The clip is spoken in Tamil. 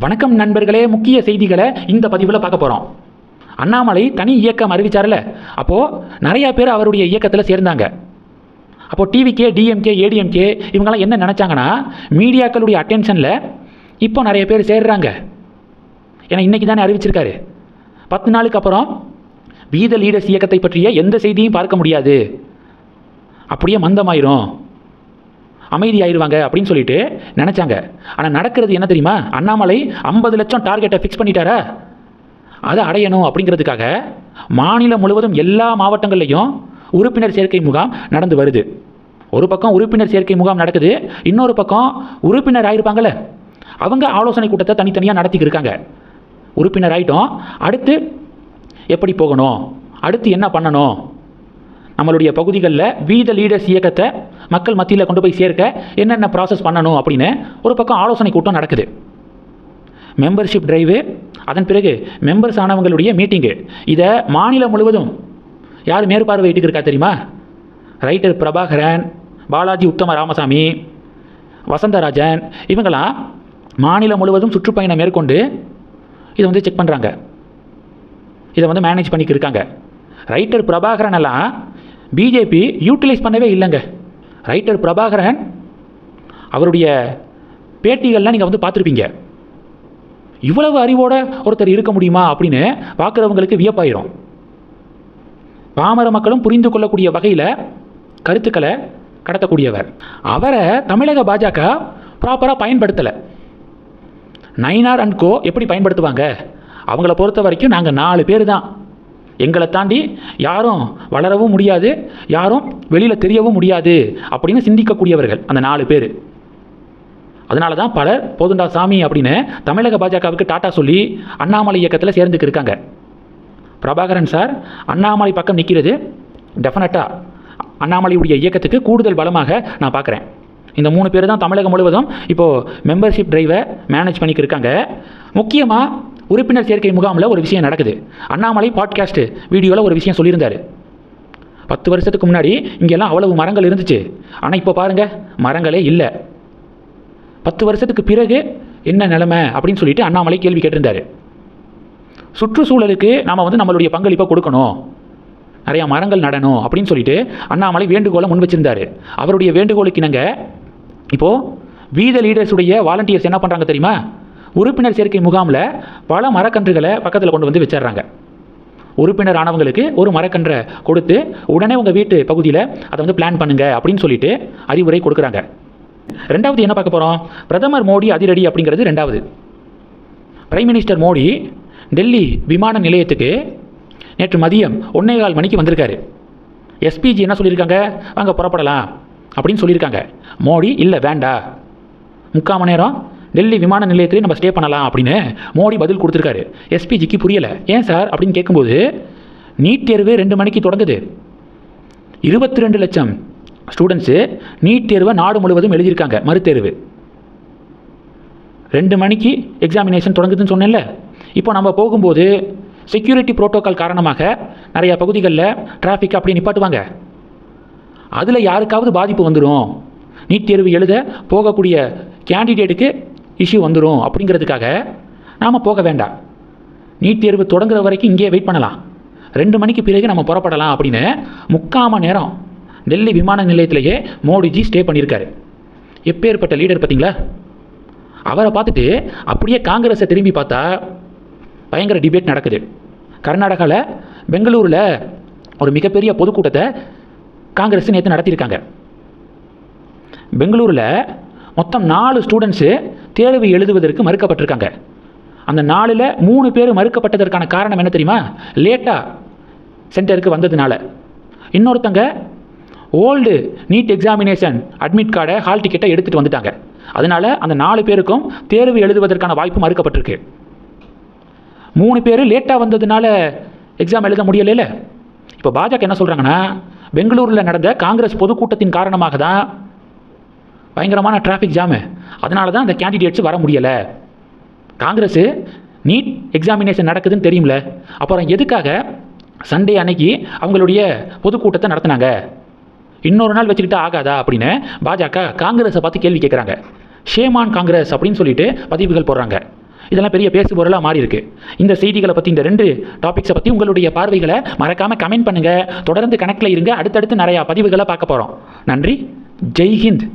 வணக்கம் நண்பர்களே, முக்கிய செய்திகளை இந்த பதிவில் பார்க்க போகிறோம். அண்ணாமலை தனி இயக்கம் அறிவிச்சார்ல, அப்போது நிறையா பேர் அவருடைய இயக்கத்தில் சேர்ந்தாங்க. அப்போது டிவிகே, டிஎம்கே, ஏடிஎம்கே இவங்கெல்லாம் என்ன நினச்சாங்கன்னா, மீடியாக்களுடைய அட்டென்ஷனில் இப்போ நிறைய பேர் சேர்றாங்க. ஏன்னா இன்றைக்கி தானே அறிவிச்சிருக்காரு. 10 நாளுக்கு அப்புறம் வி த லீடர்ஸ் இயக்கத்தை பற்றிய எந்த செய்தியும் பார்க்க முடியாது, அப்படியே மந்தமாயிரும், அமைதியாயிருவாங்க அப்படின்னு சொல்லிட்டு நினச்சாங்க. ஆனால் நடக்கிறது என்ன தெரியுமா? அண்ணாமலை 50 லட்சம் டார்கெட்டை ஃபிக்ஸ் பண்ணிட்டாரா, அதை அடையணும் அப்படிங்கிறதுக்காக மாநிலம் முழுவதும் எல்லா மாவட்டங்கள்லையும் உறுப்பினர் சேர்க்கை முகாம் நடந்து வருது. ஒரு பக்கம் உறுப்பினர் சேர்க்கை முகாம் நடக்குது, இன்னொரு பக்கம் உறுப்பினர் ஆகிருப்பாங்கள்ல அவங்க ஆலோசனை கூட்டத்தை தனித்தனியாக நடத்திக்கிருக்காங்க. உறுப்பினர் ஆகிட்டோம், அடுத்து எப்படி போகணும், அடுத்து என்ன பண்ணணும், நம்மளுடைய பகுதிகளில் வி த லீடர்ஸ் இயக்கத்தை மக்கள் மத்தியில் கொண்டு போய் சேர்க்க என்னென்ன ப்ராசஸ் பண்ணணும் அப்படின்னு ஒரு பக்கம் ஆலோசனை கூட்டம் நடக்குது. மெம்பர்ஷிப் டிரைவு, அதன் பிறகு மெம்பர்ஸ் ஆனவங்களுடைய மீட்டிங்கு, இதை மாநிலம் முழுவதும் யார் மேற்பார்வையிட்டு இருக்கா தெரியுமா? ரைட்டர் பிரபாகரன், பாலாஜி உத்தம ராமசாமி, வசந்தராஜன் இவங்களாம் மாநிலம் முழுவதும் சுற்றுப்பயணம் மேற்கொண்டு இதை செக் பண்ணுறாங்க, இதை மேனேஜ் பண்ணிக்கிருக்காங்க. ரைட்டர் பிரபாகரன் எல்லாம் பிஜேபி யூட்டிலைஸ் பண்ணவே இல்லைங்க. ரைட்டர் பிரபாகரன் அவருடைய பேட்டிகள்லாம் நீங்கள் பார்த்துருப்பீங்க. இவ்வளவு அறிவோட ஒருத்தர் இருக்க முடியுமா அப்படின்னு பார்க்குறவங்களுக்கு வியப்பாயிரும். பாமர மக்களும் புரிந்து கொள்ளக்கூடிய வகையில் கருத்துக்களை கடத்தக்கூடியவர். அவரை தமிழக பாஜக ப்ராப்பராக பயன்படுத்தலை. நயினார் அண்ட் கோ எப்படி பயன்படுத்துவாங்க? அவங்கள பொறுத்த வரைக்கும் நாங்கள் 4 பேர் தான், எங்களை தாண்டி யாரும் வளரவும் முடியாது, யாரும் வெளியில் தெரியவும் முடியாது அப்படின்னு சிந்திக்கக்கூடியவர்கள் அந்த 4 பேர். அதனால தான் பலர் போதுண்டா சாமி அப்படின்னு தமிழக பாஜகவுக்கு டாட்டா சொல்லி அண்ணாமலை இயக்கத்தில் சேர்ந்துக்கு இருக்காங்க. பிரபாகரன் சார் அண்ணாமலை பக்கம் நிற்கிறது டெஃபினட்டாக அண்ணாமலையுடைய இயக்கத்துக்கு கூடுதல் பலமாக நான் பார்க்குறேன். இந்த 3 பேர் தான் தமிழகம் முழுவதும் இப்போது மெம்பர்ஷிப் டிரைவை மேனேஜ் பண்ணிக்கிருக்காங்க. முக்கியமாக உறுப்பினர் சேர்க்கை முகாமில் ஒரு விஷயம் நடக்குது. அண்ணாமலை பாட்காஸ்ட்டு வீடியோவில் ஒரு விஷயம் சொல்லியிருந்தார். 10 வருஷத்துக்கு முன்னாடி இங்கெல்லாம் அவ்வளவு மரங்கள் இருந்துச்சு, ஆனால் இப்போ பாருங்கள் மரங்களே இல்லை. 10 வருஷத்துக்கு பிறகு என்ன நிலைமை அப்படின்னு சொல்லிட்டு அண்ணாமலை கேள்வி கேட்டிருந்தார். சுற்றுச்சூழலுக்கு நாம் நம்மளுடைய பங்களிப்பை கொடுக்கணும், நிறையா மரங்கள் நடணும் அப்படின்னு சொல்லிட்டு அண்ணாமலை வேண்டுகோளை முன் வச்சிருந்தார். அவருடைய வேண்டுகோளுக்கு இணங்க இப்போது வி த லீடர்ஸுடைய வாலண்டியர்ஸ் என்ன பண்ணுறாங்க தெரியுமா? உறுப்பினர் சேர்க்கை முகாமில் பல மரக்கன்றுகளை பக்கத்தில் கொண்டு வச்சிடுறாங்க. உறுப்பினர் ஆனவங்களுக்கு ஒரு மரக்கன்றை கொடுத்து உடனே உங்கள் வீட்டு பகுதியில் அதை பிளான் பண்ணுங்க அப்படின்னு சொல்லிட்டு அறிவுரை கொடுக்குறாங்க. ரெண்டாவது என்ன பார்க்க போகிறோம்? பிரதமர் மோடி அதிரடி அப்படிங்கிறது ரெண்டாவது. பிரைம் மினிஸ்டர் மோடி டெல்லி விமான நிலையத்துக்கு நேற்று மதியம் 1:15 மணிக்கு வந்திருக்காரு. எஸ்பிஜி என்ன சொல்லியிருக்காங்க? வாங்க புறப்படலாம் அப்படின்னு சொல்லியிருக்காங்க. மோடி இல்லை வேண்டாம், 3/4 மணி நேரம் டெல்லி விமான நிலையத்திலே நம்ம ஸ்டே பண்ணலாம் அப்படின்னு மோடி பதில் கொடுத்துருக்காரு. எஸ்பிஜிக்கு புரியலை. ஏன் சார் அப்படின்னு கேட்கும்போது, நீட் தேர்வு 2 மணிக்கு தொடங்குது, 22 லட்சம் ஸ்டூடெண்ட்ஸு நீட் தேர்வை நாடு முழுவதும் எழுதியிருக்காங்க, மறுதேர்வு 2 மணிக்கு எக்ஸாமினேஷன் தொடங்குதுன்னு சொன்னேன்ல. இப்போ நம்ம போகும்போது செக்யூரிட்டி ப்ரோட்டோக்கால் காரணமாக நிறையா பகுதிகளில் டிராஃபிக் அப்படியே நிப்பாட்டுவாங்க. அதில் யாருக்காவது பாதிப்பு வந்துடும், நீட் தேர்வு எழுத போகக்கூடிய கேண்டிடேட்டுக்கு இஷ்யூ வந்துடும் அப்படிங்கிறதுக்காக நாம் போக வேண்டாம், நீட் தேர்வு தொடங்குற வரைக்கும் இங்கேயே வெயிட் பண்ணலாம், 2 மணிக்கு பிறகு நம்ம புறப்படலாம் அப்படின்னு 3/4 மணி நேரம் டெல்லி விமான நிலையத்திலேயே மோடிஜி ஸ்டே பண்ணியிருக்காரு. எப்பேற்பட்ட லீடர் பார்த்தீங்களா? அவரை பார்த்துட்டு அப்படியே காங்கிரஸை திரும்பி பார்த்தா பயங்கர டிபேட் நடக்குது. கர்நாடகாவில் பெங்களூரில் ஒரு மிகப்பெரிய பொதுக்கூட்டத்தை காங்கிரஸ் நேற்று நடத்தியிருக்காங்க. பெங்களூரில் மொத்தம் 4 ஸ்டூடெண்ட்ஸு தேர்வு எழுதுவதற்கு மறுக்கப்பட்டிருக்காங்க. அந்த 4ல் 3 பேர் மறுக்கப்பட்டதற்கான காரணம் என்ன தெரியுமா? லேட்டாக சென்டருக்கு வந்ததுனால. இன்னொருத்தங்க ஓல்டு நீட் எக்ஸாமினேஷன் அட்மிட் கார்டை, ஹால் டிக்கெட்டை எடுத்துகிட்டு வந்துட்டாங்க. அதனால் அந்த 4 பேருக்கும் தேர்வு எழுதுவதற்கான வாய்ப்பு மறுக்கப்பட்டிருக்கு. 3 பேர் லேட்டாக வந்ததுனால எக்ஸாம் எழுத முடியல. இப்போ பாஜக என்ன சொல்கிறாங்கன்னா, பெங்களூரில் நடந்த காங்கிரஸ் பொதுக்கூட்டத்தின் காரணமாக தான் பயங்கரமான டிராஃபிக் ஜாமு, அதனால தான் அந்த கேண்டிடேட்ஸ் வர முடியலை. காங்கிரஸ் நீட் எக்ஸாமினேஷன் நடக்குதுன்னு தெரியும்ல, அப்புறம் எதுக்காக சண்டே அன்னைக்கு அவங்களுடைய பொதுக்கூட்டத்தை நடத்தினாங்க, இன்னொரு நாள் வச்சுக்கிட்டு ஆகாதா அப்படின்னு பாஜக காங்கிரஸை பார்த்து கேள்வி கேட்குறாங்க. ஷேமான் காங்கிரஸ் அப்படின்னு சொல்லிட்டு பதிவுகள் போடுறாங்க. இதெல்லாம் பெரிய பேசுபொருளாக மாறி இருக்கு. இந்த செய்திகளை பற்றி, இந்த 2 டாபிக்ஸை பற்றி உங்களுடைய பார்வைகளை மறக்காமல் கமெண்ட் பண்ணுங்கள். தொடர்ந்து கணக்கில் இருங்க. அடுத்தடுத்து நிறையா பதிவுகளை பார்க்க போகிறோம். நன்றி. ஜெய் ஹிந்த்.